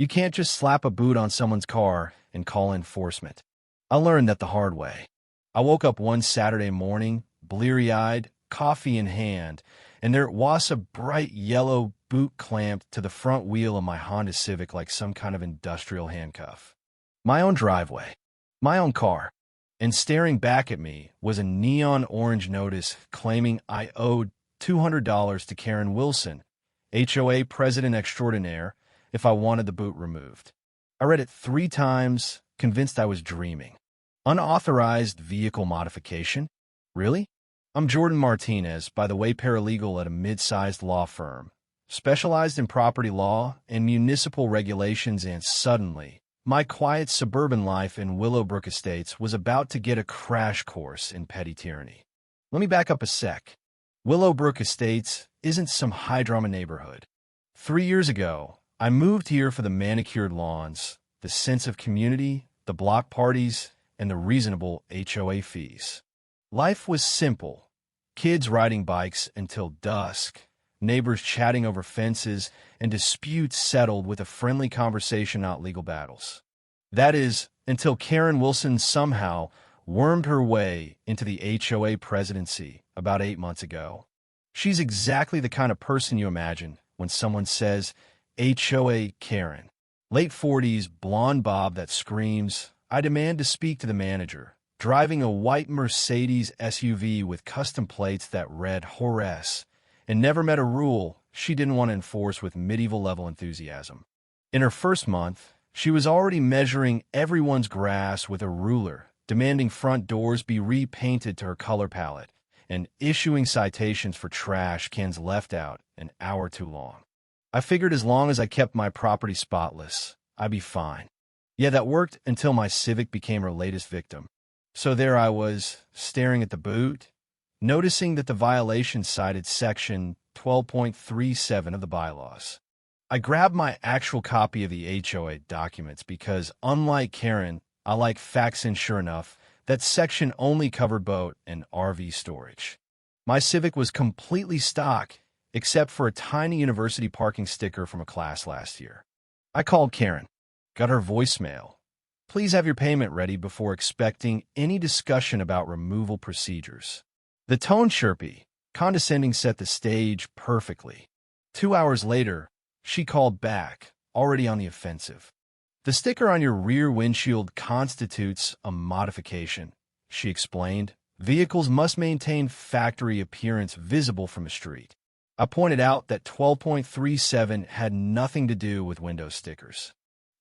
You can't just slap a boot on someone's car and call enforcement. I learned that the hard way. I woke up one Saturday morning, bleary-eyed, coffee in hand, and there was a bright yellow boot clamped to the front wheel of my Honda Civic like some kind of industrial handcuff. My own driveway, my own car, and staring back at me was a neon orange notice claiming I owed $200 to Karen Wilson, HOA president extraordinaire, if I wanted the boot removed. I read it 3 times, convinced I was dreaming. Unauthorized vehicle modification? Really? I'm Jordan Martinez, by the way, paralegal at a mid-sized law firm, specialized in property law and municipal regulations, and suddenly, my quiet suburban life in Willowbrook Estates was about to get a crash course in petty tyranny. Let me back up a sec. Willowbrook Estates isn't some high-drama neighborhood. 3 years ago, I moved here for the manicured lawns, the sense of community, the block parties, and the reasonable HOA fees. Life was simple. Kids riding bikes until dusk, neighbors chatting over fences, and disputes settled with a friendly conversation, not legal battles. That is, until Karen Wilson somehow wormed her way into the HOA presidency about 8 months ago. She's exactly the kind of person you imagine when someone says, HOA Karen. Late 40s, blonde bob that screams, I demand to speak to the manager, driving a white Mercedes SUV with custom plates that read Horace, and never met a rule she didn't want to enforce with medieval-level enthusiasm. In her first month, she was already measuring everyone's grass with a ruler, demanding front doors be repainted to her color palette, and issuing citations for trash cans left out an hour too long. I figured as long as I kept my property spotless, I'd be fine. Yeah, that worked until my Civic became her latest victim. So there I was, staring at the boot, noticing that the violation cited Section 12.37 of the bylaws. I grabbed my actual copy of the HOA documents because, unlike Karen, I like facts, and sure enough, that section only covered boat and RV storage. My Civic was completely stock, except for a tiny university parking sticker from a class last year. I called Karen, got her voicemail. Please have your payment ready before expecting any discussion about removal procedures. The tone chirpy, condescending set the stage perfectly. 2 hours later, she called back, already on the offensive. The sticker on your rear windshield constitutes a modification, she explained. Vehicles must maintain factory appearance visible from a street. I pointed out that 12.37 had nothing to do with window stickers.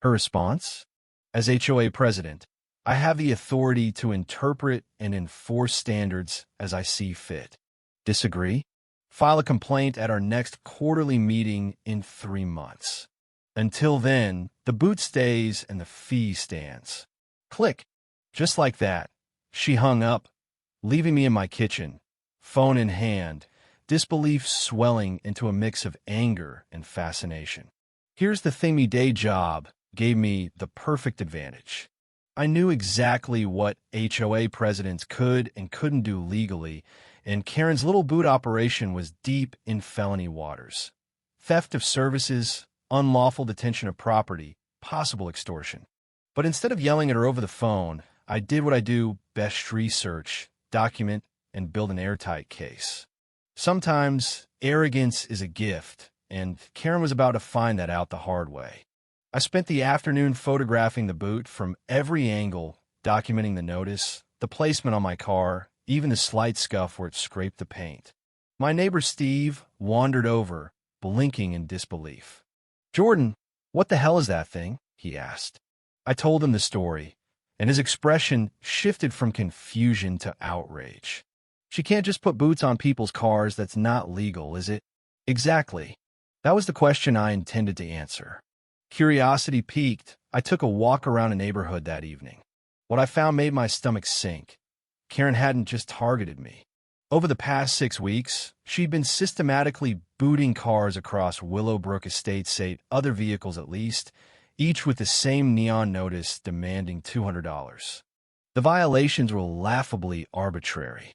Her response? As HOA president, I have the authority to interpret and enforce standards as I see fit. Disagree? File a complaint at our next quarterly meeting in 3 months. Until then, the boot stays and the fee stands. Click. Just like that, she hung up, leaving me in my kitchen, phone in hand, disbelief swelling into a mix of anger and fascination. Here's the thing, my day job gave me the perfect advantage. I knew exactly what HOA presidents could and couldn't do legally, and Karen's little boot operation was deep in felony waters. Theft of services, unlawful detention of property, possible extortion. But instead of yelling at her over the phone, I did what I do best: research, document, and build an airtight case. Sometimes arrogance is a gift, and Karen was about to find that out the hard way. I spent the afternoon photographing the boot from every angle, documenting the notice, the placement on my car, even the slight scuff where it scraped the paint. My neighbor Steve wandered over, blinking in disbelief. Jordan, what the hell is that thing? He asked. I told him the story, and his expression shifted from confusion to outrage. She can't just put boots on people's cars. That's not legal, is it? Exactly. That was the question I intended to answer. Curiosity piqued, I took a walk around the neighborhood that evening. What I found made my stomach sink. Karen hadn't just targeted me. Over the past 6 weeks, she'd been systematically booting cars across Willowbrook Estates, 8 other vehicles at least, each with the same neon notice demanding $200. The violations were laughably arbitrary.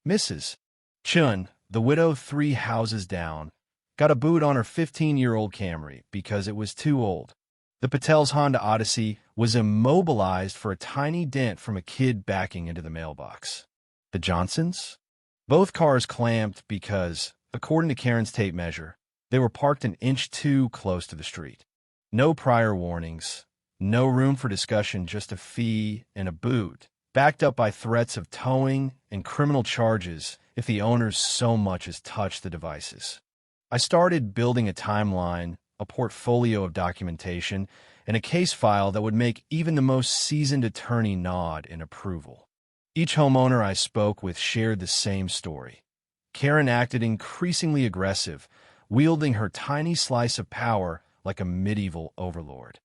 Mrs. Chun, the widow 3 houses down, got a boot on her 15-year-old Camry because it was too old. The Patel's Honda Odyssey was immobilized for a tiny dent from a kid backing into the mailbox. The Johnsons? Both cars clamped because, according to Karen's tape measure, they were parked an inch too close to the street. No prior warnings, no room for discussion, just a fee and a boot, backed up by threats of towing and criminal charges if the owners so much as touched the devices. I started building a timeline, a portfolio of documentation, and a case file that would make even the most seasoned attorney nod in approval. Each homeowner I spoke with shared the same story. Karen acted increasingly aggressive, wielding her tiny slice of power like a medieval overlord.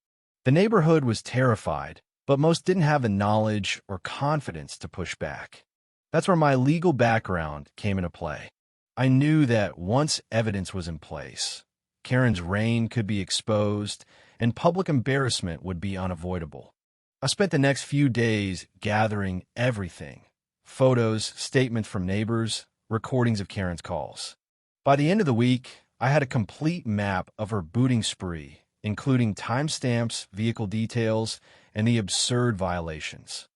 The neighborhood was terrified, but most didn't have the knowledge or confidence to push back. That's where my legal background came into play. I knew that once evidence was in place, Karen's reign could be exposed and public embarrassment would be unavoidable. I spent the next few days gathering everything: photos, statements from neighbors, recordings of Karen's calls. By the end of the week, I had a complete map of her booting spree, including timestamps, vehicle details, and the absurd violations.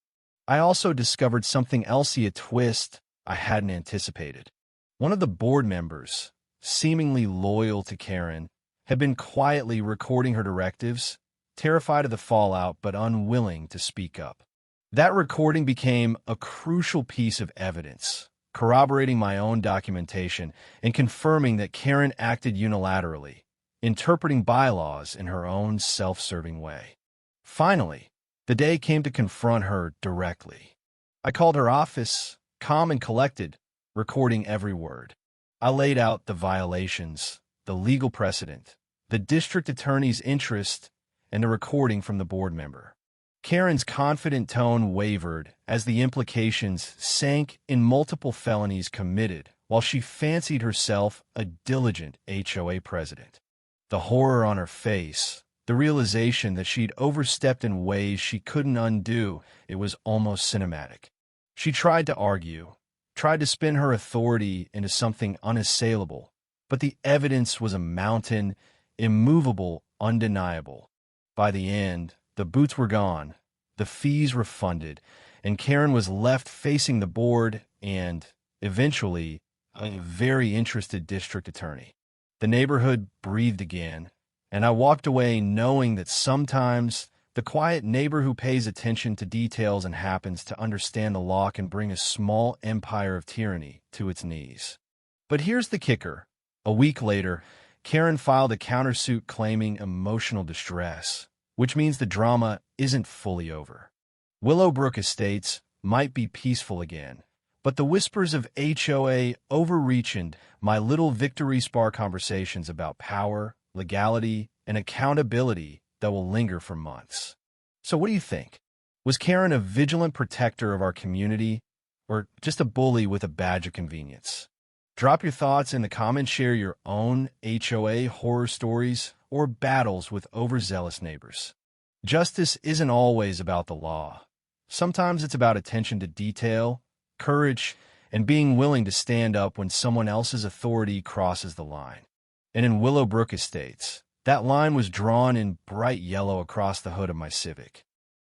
I also discovered something else, a twist I hadn't anticipated. One of the board members, seemingly loyal to Karen, had been quietly recording her directives, terrified of the fallout but unwilling to speak up. That recording became a crucial piece of evidence, corroborating my own documentation and confirming that Karen acted unilaterally, interpreting bylaws in her own self-serving way. Finally, the day came to confront her directly. I called her office, calm and collected, recording every word. I laid out the violations, the legal precedent, the district attorney's interest, and the recording from the board member. Karen's confident tone wavered as the implications sank in multiple felonies committed while she fancied herself a diligent HOA president. The horror on her face, the realization that she'd overstepped in ways she couldn't undo, it was almost cinematic. She tried to argue, tried to spin her authority into something unassailable, but the evidence was a mountain, immovable, undeniable. By the end, the boots were gone, the fees refunded, and Karen was left facing the board and, eventually, a very interested district attorney. The neighborhood breathed again, and I walked away knowing that sometimes the quiet neighbor who pays attention to details and happens to understand the law can bring a small empire of tyranny to its knees. But here's the kicker. A week later, Karen filed a countersuit claiming emotional distress, which means the drama isn't fully over. Willowbrook Estates might be peaceful again, but the whispers of HOA overreaching my little victory spar conversations about power, legality, and accountability that will linger for months. So what do you think? Was Karen a vigilant protector of our community, or just a bully with a badge of convenience? Drop your thoughts in the comments, share your own HOA horror stories or battles with overzealous neighbors. Justice isn't always about the law. Sometimes it's about attention to detail, courage, and being willing to stand up when someone else's authority crosses the line. And in Willowbrook Estates, that line was drawn in bright yellow across the hood of my Civic.